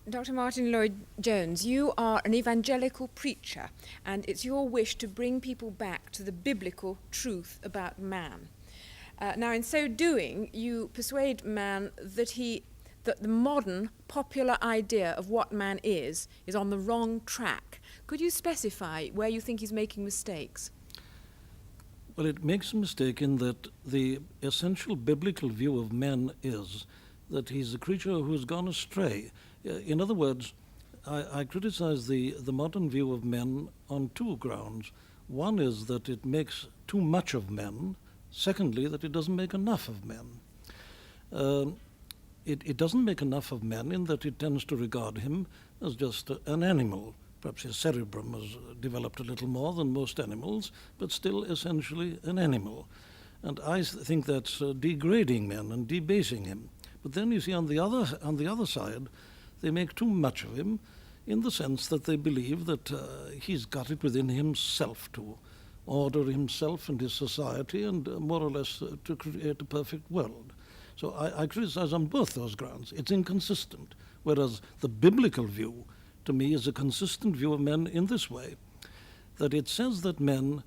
Dr. Martyn Lloyd-Jones, you are an evangelical preacher, and it's your wish to bring people back to the biblical truth about man. Now, in so doing, you persuade man that the modern popular idea of what man is on the wrong track. Could you specify where you think he's making mistakes? Well, it makes a mistake in that the essential biblical view of man is that he's a creature who's gone astray. In other words, I criticize the modern view of men on two grounds. One is that it makes too much of men. Secondly, that it doesn't make enough of men. It doesn't make enough of men in that it tends to regard him as just an animal. Perhaps his cerebrum has developed a little more than most animals, but still essentially an animal. And I think that's degrading men and debasing him. But then you see on the other side, they make too much of him in the sense that they believe that he's got it within himself to order himself and his society and more or less to create a perfect world. So I criticize on both those grounds. It's inconsistent, whereas the biblical view, to me, is a consistent view of men in this way, that it says that man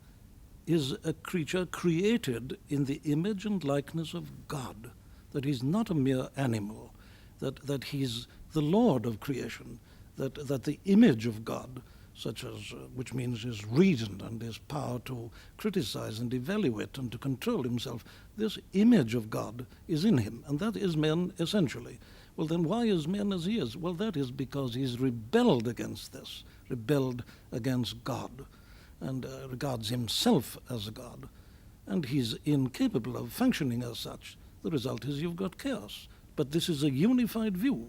is a creature created in the image and likeness of God, that he's not a mere animal, that he's the Lord of creation, that the image of God, such as, which means his reason and his power to criticize and evaluate and to control himself, this image of God is in him, and that is man essentially. Well, then why is man as he is? Well, that is because he's rebelled against this, rebelled against God, and regards himself as a God, and he's incapable of functioning as such. The result is you've got chaos. But this is a unified view.